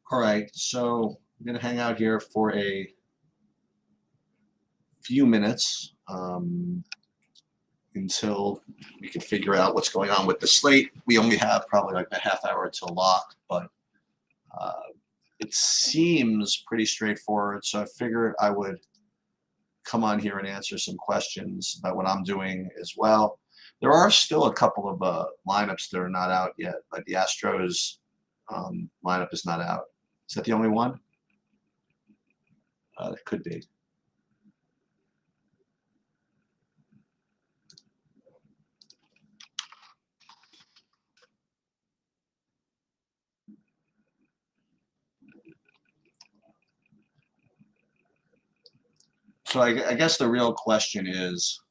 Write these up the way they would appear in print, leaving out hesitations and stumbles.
All right, so I'm going to hang out here for a few minutes until we can figure out what's going on with the slate. We only have probably like a half hour till lock, but it seems pretty straightforward. So I figured I would come on here and answer some questions about what I'm doing as well. There are still a couple of lineups that are not out yet. Like the Astros lineup is not out. Is that the only one? It could be. So I guess the real question is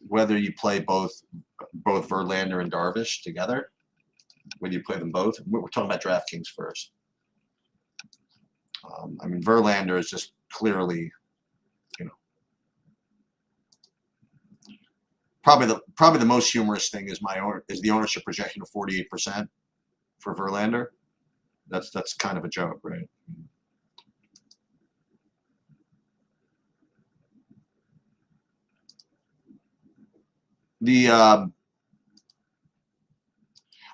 whether you play both Verlander and Darvish together. Whether you play them both. We're talking about DraftKings first. I mean, Verlander is just clearly, probably the most humorous thing is the ownership projection of 48% for Verlander. That's kind of a joke, right? The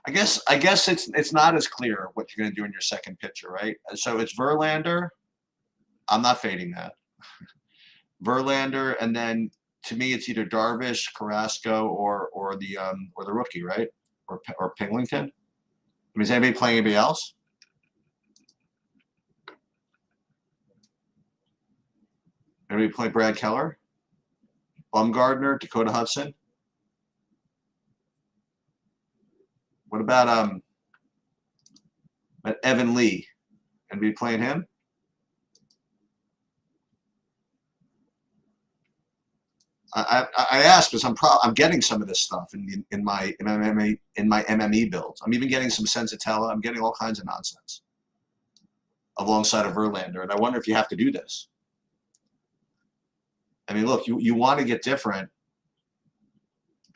I guess it's not as clear what you're going to do in your second pitcher, right? So it's Verlander. I'm not fading that. Verlander, and then to me it's either Darvish, Carrasco, or the rookie, right? Or Pingleton. I mean, is anybody playing anybody else? Anybody play Brad Keller, Bumgarner, Dakota Hudson? What about Evan Lee? And be playing him? I asked because I'm getting some of this stuff in my MME builds. I'm even getting some Sensatella. I'm getting all kinds of nonsense alongside of Verlander, and I wonder if you have to do this. I mean, look, you want to get different,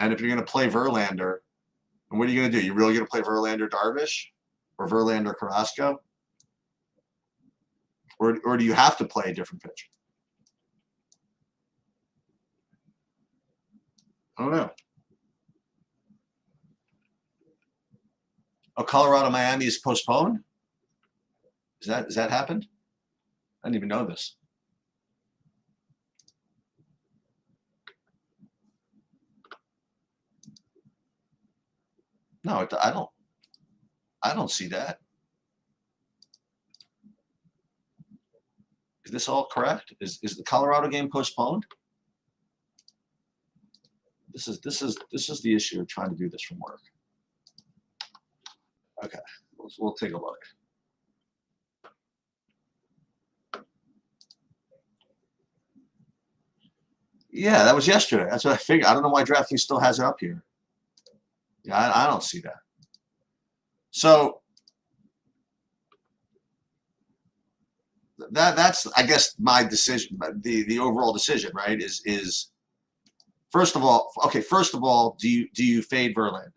and if you're going to play Verlander, and what are you going to do? You really going to play Verlander Darvish or Verlander Carrasco? Or do you have to play a different pitcher? I don't know. Oh, Colorado Miami is postponed? Is that happened? I didn't even know this. No, I don't see that. Is this all correct? Is the Colorado game postponed? This is the issue of trying to do this from work. Okay, we'll take a look. Yeah, that was yesterday. That's what I figured. I don't know why DraftKings still has it up here. Yeah, I don't see that. So that's I guess my decision. The overall decision, right? Is first of all, okay. First of all, do you fade Verlander?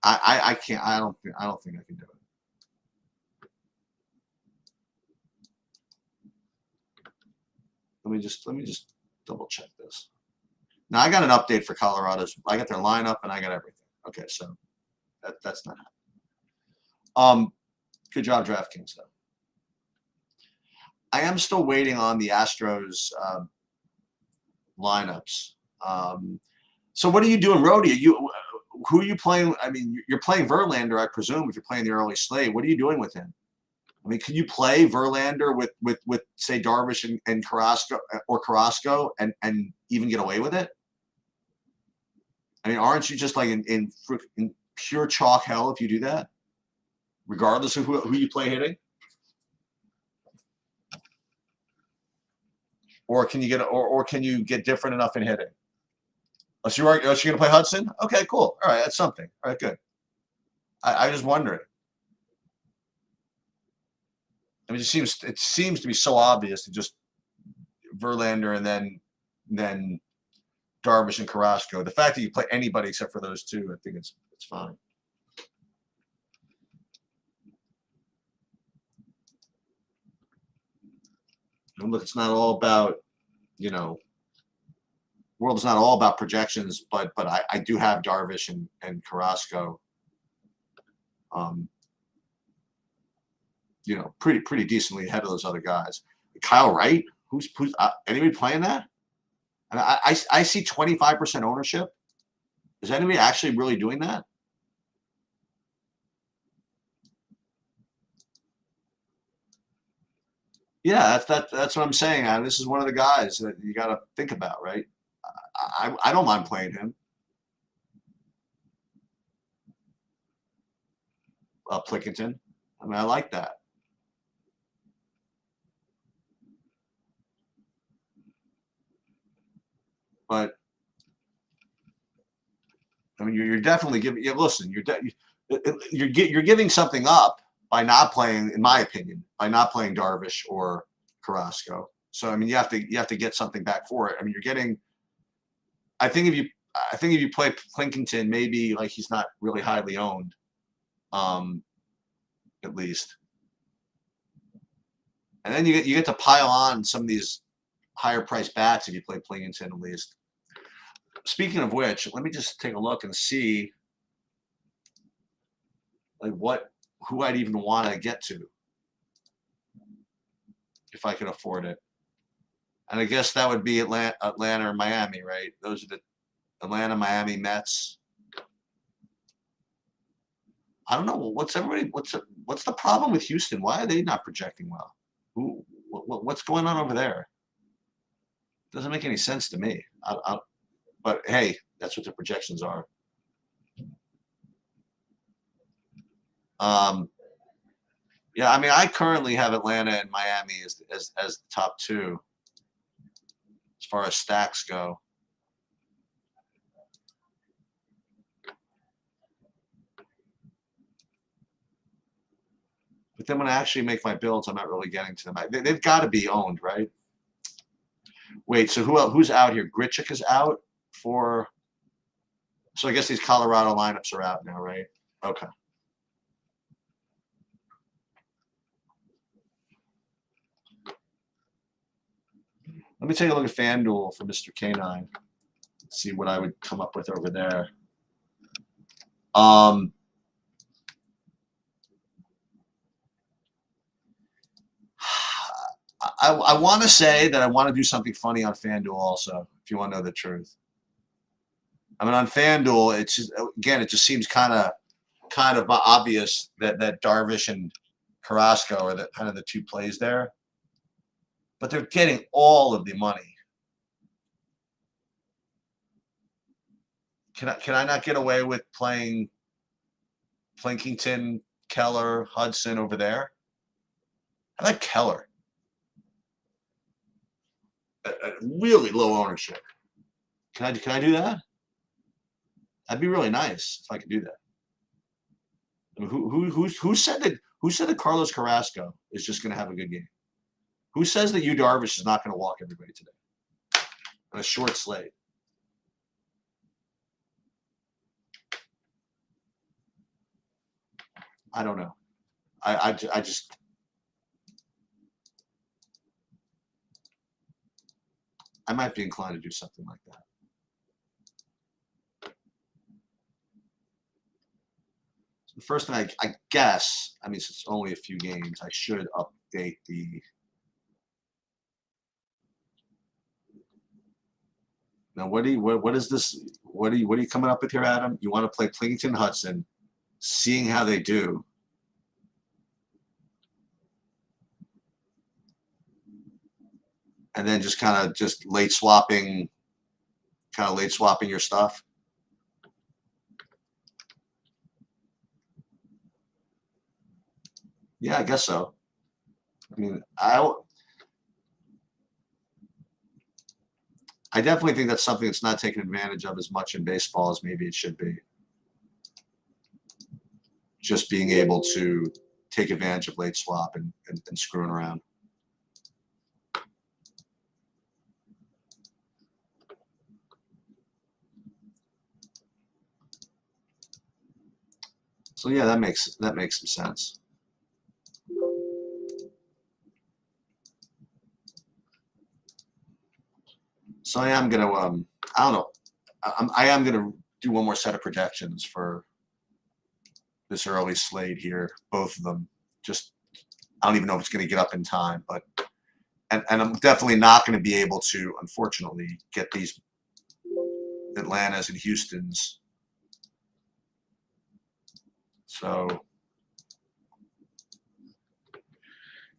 I can't. I don't think I can do it. Let me just double check this. Now I got an update for Colorado's. I got their lineup and I got everything. Okay, so that's not happening. Good job, DraftKings, though. I am still waiting on the Astros lineups. So what are you doing, Rody? Who are you playing? I mean, you're playing Verlander, I presume, if you're playing the early slate. What are you doing with him? I mean, can you play Verlander with say Darvish and Carrasco and even get away with it? I mean, aren't you just like in pure chalk hell if you do that, regardless of who you play hitting? Or can you get different enough in hitting? Oh, so you're going to play Hudson? Okay, cool. All right, that's something. All right, good. I just wondering. I mean, it seems to be so obvious to just Verlander and then Darvish and Carrasco. The fact that you play anybody except for those two, I think it's fine. And look, it's not all about, you know, world is not all about projections, but I do have Darvish and Carrasco, you know, pretty decently ahead of those other guys. Kyle Wright, who's anybody playing that? And I see 25% ownership. Is anybody actually really doing that? Yeah, that's what I'm saying. This is one of the guys that you got to think about, right? I don't mind playing him. Plickington. I mean, I like that. But I mean, you're definitely giving. Yeah, listen, you're giving something up by not playing, in my opinion, by not playing Darvish or Carrasco. So I mean, you have to get something back for it. I mean, you're getting. I think if you play Plinkington, maybe like he's not really highly owned, at least, and then you get to pile on some of these higher priced bats if you play Plinkington at least. Speaking of which, let me just take a look and see like who I'd even want to get to if I could afford it. And I guess that would be Atlanta or Miami, right? Those are the Atlanta, Miami, Mets. I don't know. What's the problem with Houston? Why are they not projecting well? What's going on over there? Doesn't make any sense to me. But hey, that's what the projections are. Yeah, I mean, I currently have Atlanta and Miami as the top two as far as stacks go. But then when I actually make my builds, I'm not really getting to them. They've got to be owned, right? Wait, so who's out here? Grichuk is out for. So I guess these Colorado lineups are out now, right? Okay. Let me take a look at FanDuel for Mr. K9. See what I would come up with over there. I want to say that I want to do something funny on FanDuel also, if you want to know the truth. I mean, on FanDuel, it's just, again, it just seems kind of obvious that Darvish and Carrasco are kind of the two plays there. But they're getting all of the money. Can I not get away with playing Plinkington, Keller, Hudson over there? I like Keller. At really low ownership. Can I do that? That'd be really nice if I could do that. I mean, who said that Carlos Carrasco is just going to have a good game? Who says that Yu Darvish is not going to walk everybody today on a short slate? I don't know. I just I might be inclined to do something like that. So the first thing I guess, I mean, since it's only a few games, I should update the. Now, what is this? What are you coming up with here, Adam? You want to play Plinkington, Hudson, seeing how they do. And then just kind of late swapping your stuff. Yeah, I guess so. I mean, I definitely think that's something that's not taken advantage of as much in baseball as maybe it should be. Just being able to take advantage of late swap and screwing around. So yeah, that makes some sense. So I am gonna I don't know. I am gonna do one more set of projections for this early slate here, both of them. Just I don't even know if it's gonna get up in time, but and I'm definitely not going to be able to, unfortunately, get these Atlantas and Houstons. So,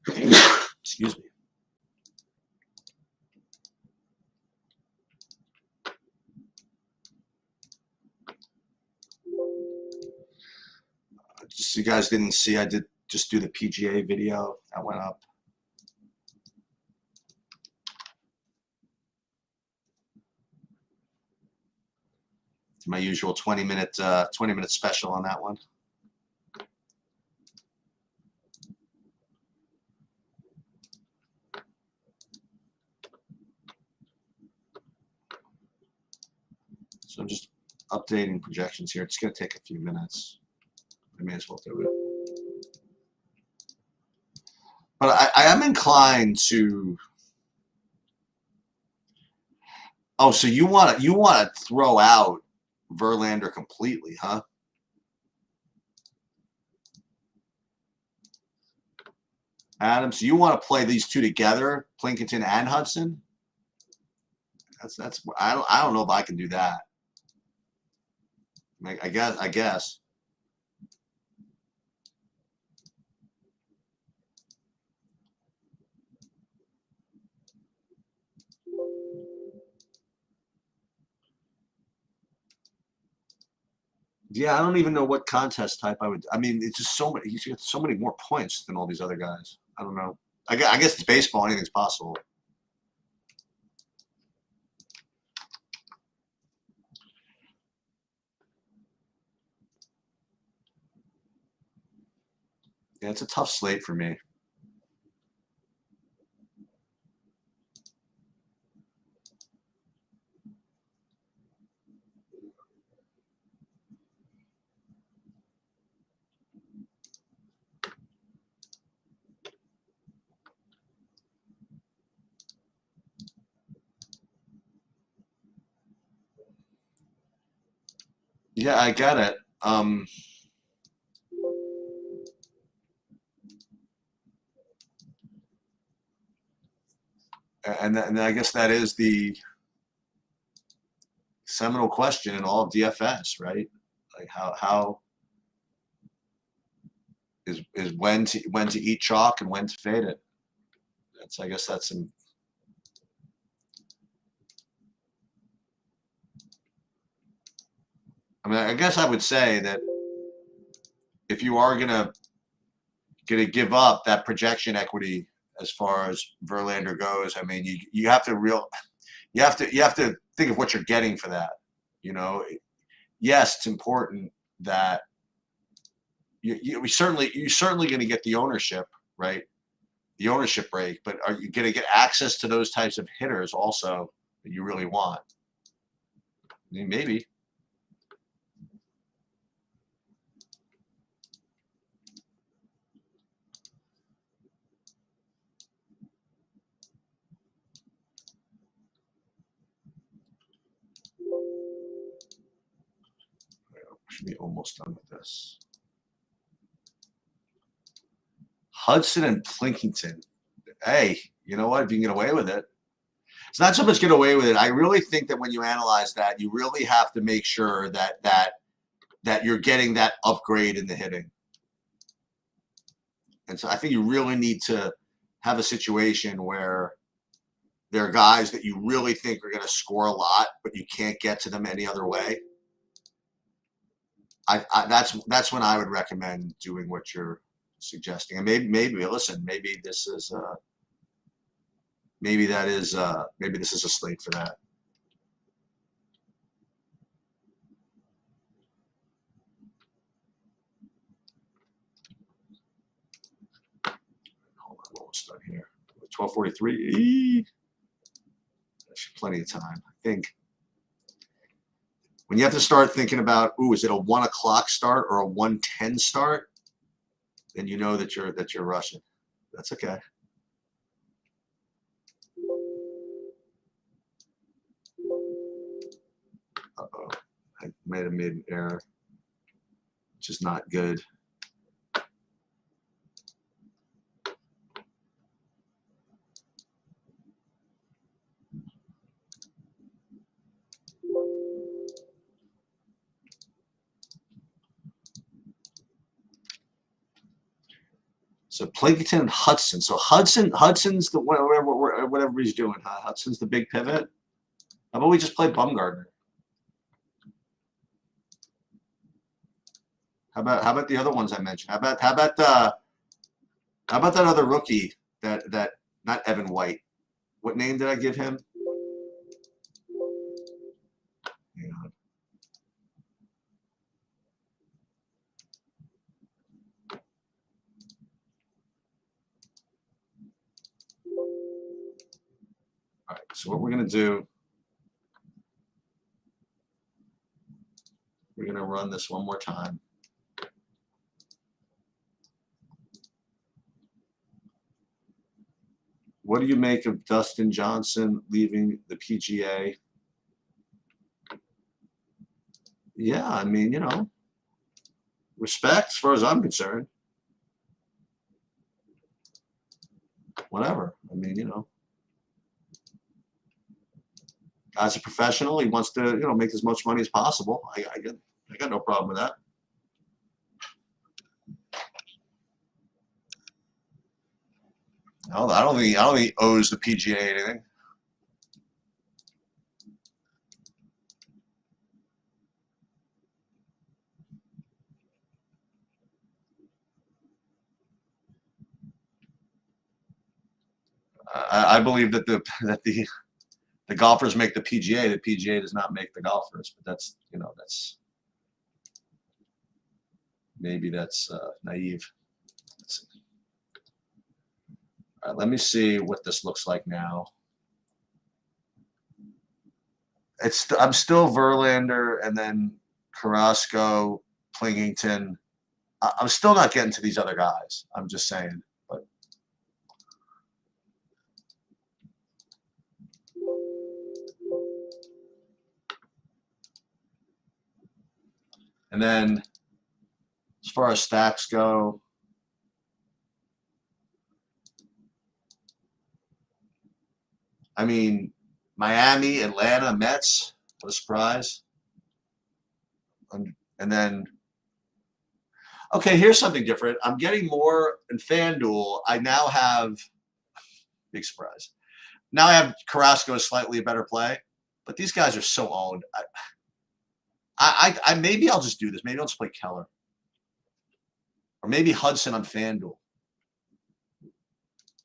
excuse me. Just so you guys didn't see, I did just do the PGA video that went up. My usual 20-minute special on that one. So I'm just updating projections here. It's going to take a few minutes. I may as well do it. But I am inclined to. Oh, so you want to throw out Verlander completely, huh? Adam, so you want to play these two together, Plinkington and Hudson? That's I don't know if I can do that. I guess. Yeah, I don't even know what contest type I would. I mean, it's just so many. He's got so many more points than all these other guys. I don't know. I guess it's baseball. Anything's possible. Yeah, it's a tough slate for me. Yeah, I get it. And I guess that is the seminal question in all of DFS, right? Like how is when to eat chalk and when to fade it. I guess that's some. I mean, I guess I would say that if you are gonna give up that projection equity as far as Verlander goes, I mean, you have to think of what you're getting for that. You know, yes, it's important that you're certainly going to get the ownership, right? The ownership break, but are you going to get access to those types of hitters also that you really want? I mean, maybe. Should be almost done with this. Hudson and Plinkington. Hey, you know what? If you can get away with it. It's not so much get away with it. I really think that when you analyze that, you really have to make sure that you're getting that upgrade in the hitting. And so I think you really need to have a situation where there are guys that you really think are going to score a lot, but you can't get to them any other way. That's when I would recommend doing what you're suggesting. And maybe listen, maybe this is maybe this is a slate for that. almost done here. 12:43. There's plenty of time. I think when you have to start thinking about, ooh, is it a 1 o'clock start or a 1:10 start? Then you know that you're rushing. That's okay. Uh-oh. I might have made an error, which is not good. So Plankton and Hudson. So Hudson's the whatever he's doing. Huh? Hudson's the big pivot. How about we just play Bumgarner? How about the other ones I mentioned? How about that other rookie that not Evan White? What name did I give him? Hang on. All right. So what we're gonna do? We're gonna run this one more time. What do you make of Dustin Johnson leaving the PGA? Yeah, I mean, respect as far as I'm concerned. Whatever. I mean, as a professional, he wants to, make as much money as possible. I got no problem with that. I don't think he owes the PGA anything. I believe that the golfers make the PGA. The PGA does not make the golfers. But that's maybe that's naive. All right, let me see what this looks like now. I'm still Verlander and then Carrasco, Plingington. I'm still not getting to these other guys. I'm just saying. But and then as far as stacks go, I mean, Miami, Atlanta, Mets. What a surprise. And then, okay, here's something different. I'm getting more in FanDuel. I now have, big surprise. Now I have Carrasco as slightly a better play, but these guys are so owned. I maybe I'll just do this. Maybe I'll just play Keller. Or maybe Hudson on FanDuel.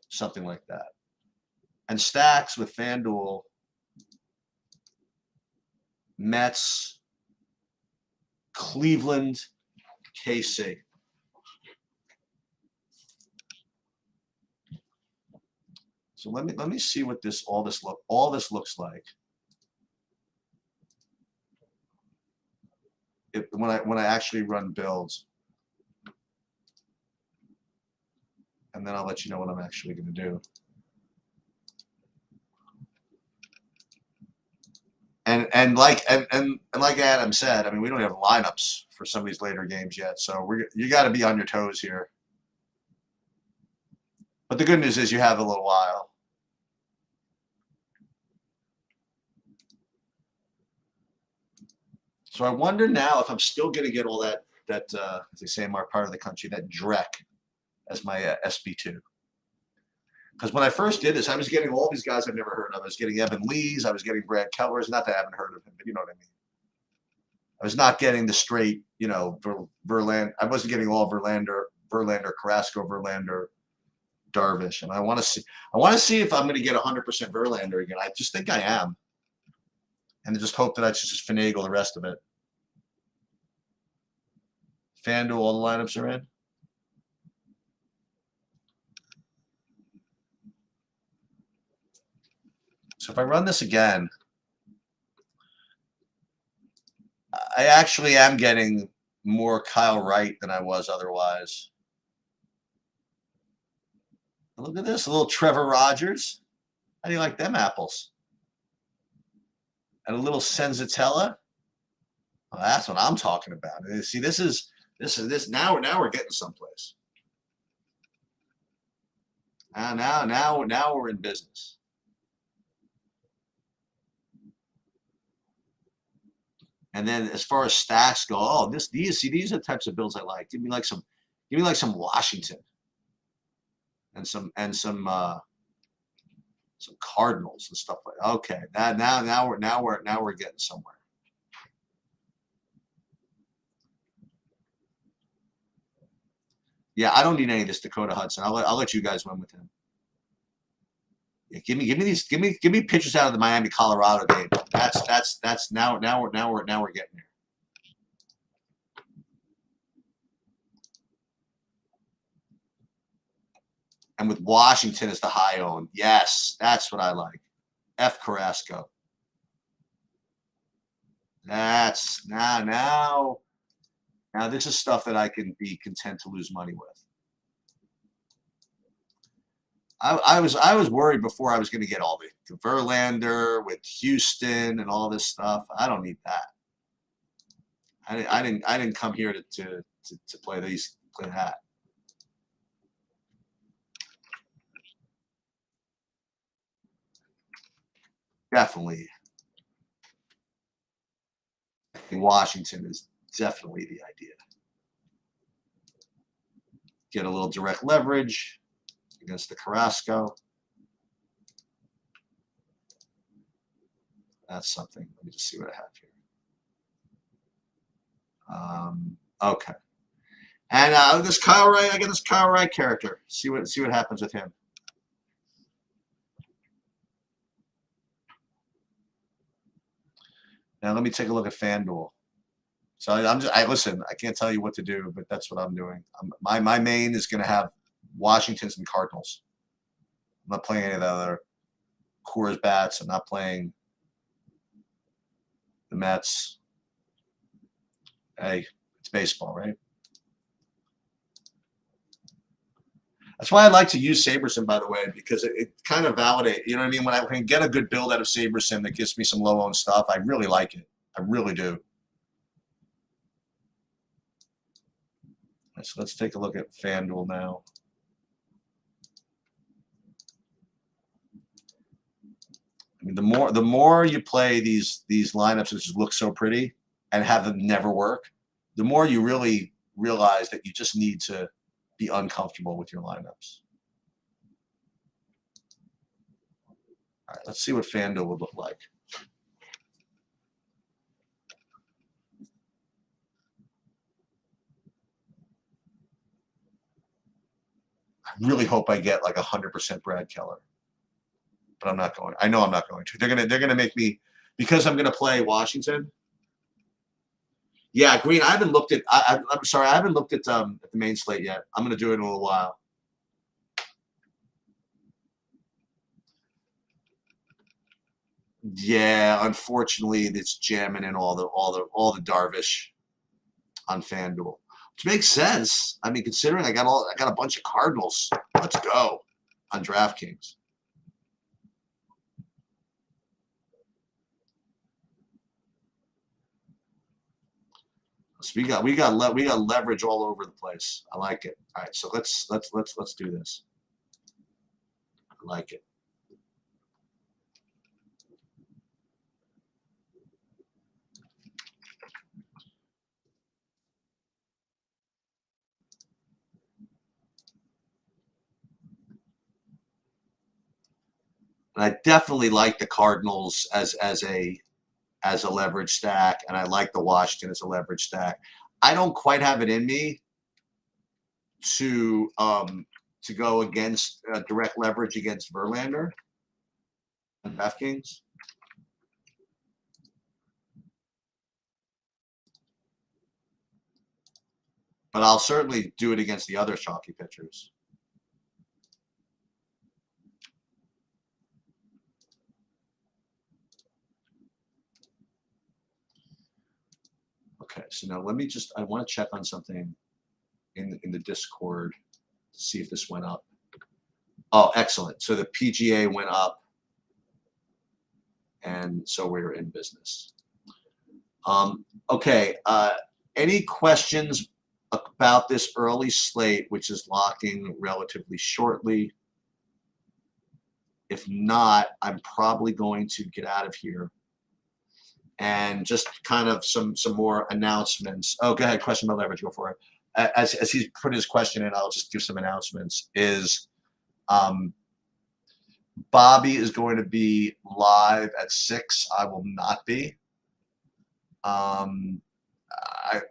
Something like that. And stacks with FanDuel, Mets, Cleveland, KC. So let me see what all this looks like. When I actually run builds. And then I'll let you know what I'm actually going to do. And like Adam said, I mean, we don't have lineups for some of these later games yet, so you got to be on your toes here. But the good news is you have a little while. So I wonder now if I'm still going to get all that as they say in my part of the country, that dreck as my SB2. Because when I first did this, I was getting all these guys I've never heard of. I was getting Evan Lees. I was getting Brad Kellers. Not that I haven't heard of him, but you know what I mean. I was not getting the straight, Verlander. I wasn't getting all Verlander, Carrasco, Verlander, Darvish. And I want to see if I'm going to get 100% Verlander again. I just think I am. And just hope that I just finagle the rest of it. FanDuel, all the lineups are in. So if I run this again, I actually am getting more Kyle Wright than I was otherwise. Look at this, a little Trevor Rogers. How do you like them apples? And a little Senzatella. Well, that's what I'm talking about. See, this. Now we're getting someplace. Now we're in business. And then as far as stacks go, oh, these are the types of builds I like. Give me like some Washington and some Cardinals and stuff like that. Okay, now we're getting somewhere. Yeah, I don't need any of this Dakota Hudson. I'll let you guys win with him. Yeah, give me pitchers out of the Miami Colorado game. That's now we're getting there. And with Washington as the high owned, yes, that's what I like. F. Carrasco. That's now this is stuff that I can be content to lose money with. I was worried before I was going to get all the Verlander with Houston and all this stuff. I don't need that. I didn't come here to play that. Definitely, Washington is definitely the idea. Get a little direct leverage against the Carrasco. That's something. Let me just see what I have here. Okay. And this Kyle Wright, I get this Kyle Wright character. See what happens with him. Now let me take a look at FanDuel. So listen. I can't tell you what to do, but that's what I'm doing. My main is going to have Washingtons and Cardinals. I'm not playing any of the other Coors bats. I'm not playing the Mets. Hey, it's baseball, right? That's why I like to use Sabersim, by the way, because it kind of validates. You know what I mean? When I can get a good build out of Sabersim that gives me some low-owned stuff, I really like it. I really do. So let's take a look at FanDuel now. I mean, the more you play these lineups that just look so pretty and have them never work, the more you really realize that you just need to be uncomfortable with your lineups. All right, let's see what FanDuel would look like. I really hope I get like 100% Brad Keller, but I'm not going. I know I'm not going to. They're gonna make me, because I'm gonna play Washington. Yeah, Green. I haven't looked at. I'm sorry, I haven't looked at the main slate yet. I'm gonna do it in a little while. Yeah, unfortunately, it's jamming in all the Darvish on FanDuel, which makes sense. I mean, considering I got a bunch of Cardinals. Let's go on DraftKings. So we got leverage all over the place. I like it. All right, so let's do this. I like it. And I definitely like the Cardinals as a leverage stack, and I like the Washington as a leverage stack. I don't quite have it in me to go against direct leverage against Verlander and DraftKings. But I'll certainly do it against the other chalky pitchers. so now let me just, I want to check on something in the Discord to see if this went up. Oh, excellent. So the PGA went up, and so we're in business. Okay. Any questions about this early slate, which is locking relatively shortly? If not, I'm probably going to get out of here and just kind of some more announcements. Oh, go ahead. Question about leverage. Go for it. As he's put his question in, I'll just give some announcements. Bobby is going to be live at 6. I will not be.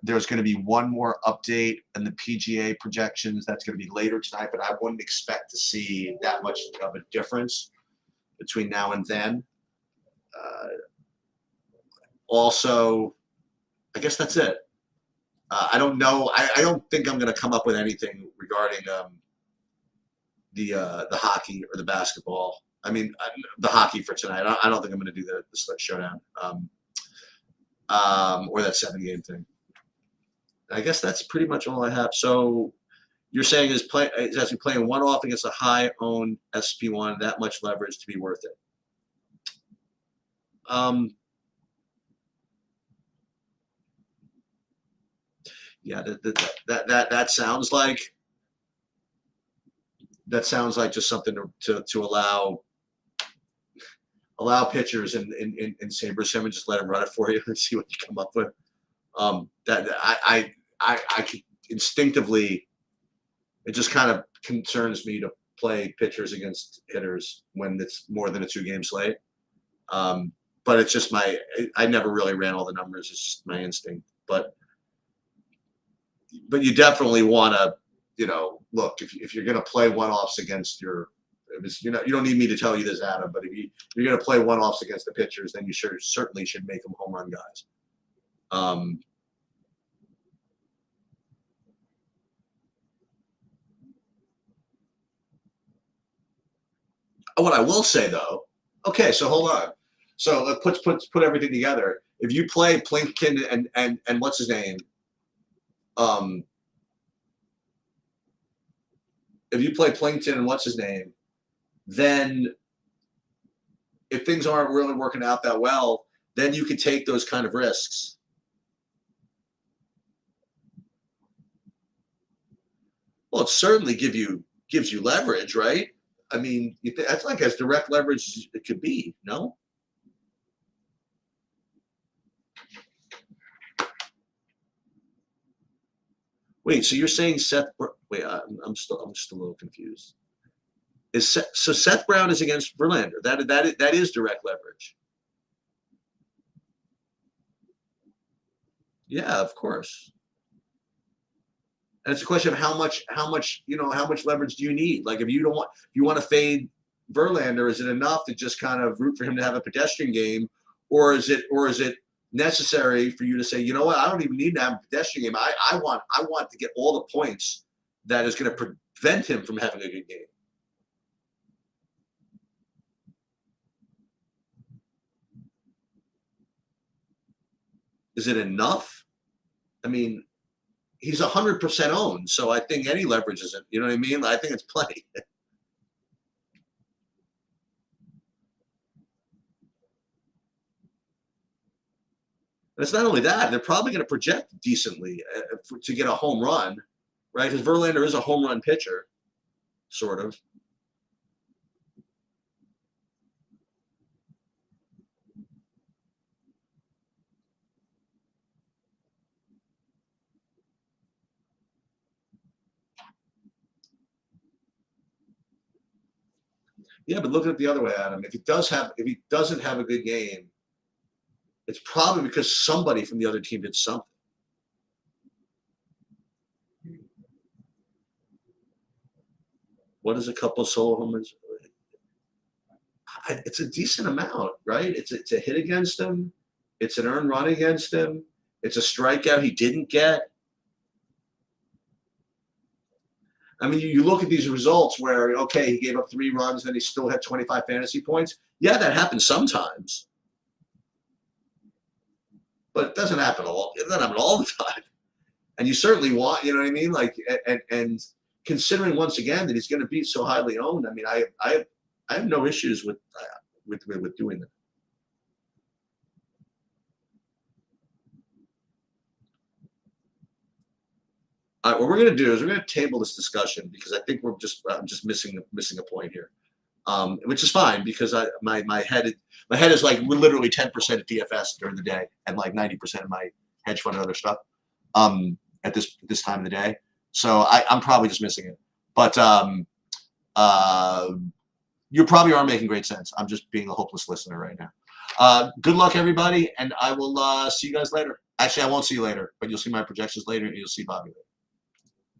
There's going to be one more update in the PGA projections. That's going to be later tonight, but I wouldn't expect to see that much of a difference between now and then. Also, I guess that's it. I don't know. I don't think I'm going to come up with anything regarding the hockey or the basketball. I mean, the hockey for tonight. I don't think I'm going to do the Slate Showdown or that 7-game thing. I guess that's pretty much all I have. So you're saying is actually playing one off against a high-owned SP1, that much leverage to be worth it. Yeah, that sounds like just something to allow pitchers in Saber Sim and just let them run it for you and see what you come up with. That I could instinctively, it just kind of concerns me to play pitchers against hitters when it's more than a 2-game slate. But it's just I never really ran all the numbers. It's just my instinct. But you definitely want to, look, if you're going to play one-offs against you don't need me to tell you this, Adam, but if you're going to play one-offs against the pitchers, then you certainly should make them home run guys. What I will say though, okay, so hold on. So put everything together. If you play Plinkton and what's his name, if you play Plinkton and what's his name, then if things aren't really working out that well, then you can take those kind of risks. Well, it certainly gives you leverage, right? I mean, that's like as direct leverage as it could be, no? Wait, so you're saying Seth? Wait, I'm just a little confused. So Seth Brown is against Verlander. That is direct leverage. Yeah, of course. And it's a question of how much leverage do you need? Like if you want to fade Verlander, is it enough to just kind of root for him to have a pedestrian game, or is it necessary for you to say, you know what, I don't even need to have a pedestrian game. I want to get all the points that is going to prevent him from having a good game. Is it enough? I mean, he's 100% owned, so I think any leverage isn't. You know what I mean? I think it's plenty. And it's not only that; they're probably going to project decently to get a home run, right? Because Verlander is a home run pitcher, sort of. Yeah, but look at it the other way, Adam. If he doesn't have a good game, it's probably because somebody from the other team did something. What is a couple of solo home runs? It's a decent amount, right? It's a hit against him. It's an earned run against him. It's a strikeout he didn't get. I mean, you look at these results where, okay, he gave up 3 runs and he still had 25 fantasy points. Yeah, that happens sometimes. but it doesn't happen it doesn't happen all the time. And you certainly want, you know what I mean? Like, and considering once again that he's going to be so highly owned, I mean, I have no issues with doing that. All right, what we're going to do is we're going to table this discussion because I think I'm just missing a point here, which is fine because my head is like literally 10% at DFS during the day and like 90% of my hedge fund and other stuff at this time of the day. So I'm probably just missing it, but you probably are making great sense. I'm just being a hopeless listener right now. Good luck, everybody, and I will see you guys later. Actually, I won't see you later, but you'll see my projections later, and you'll see Bobby later.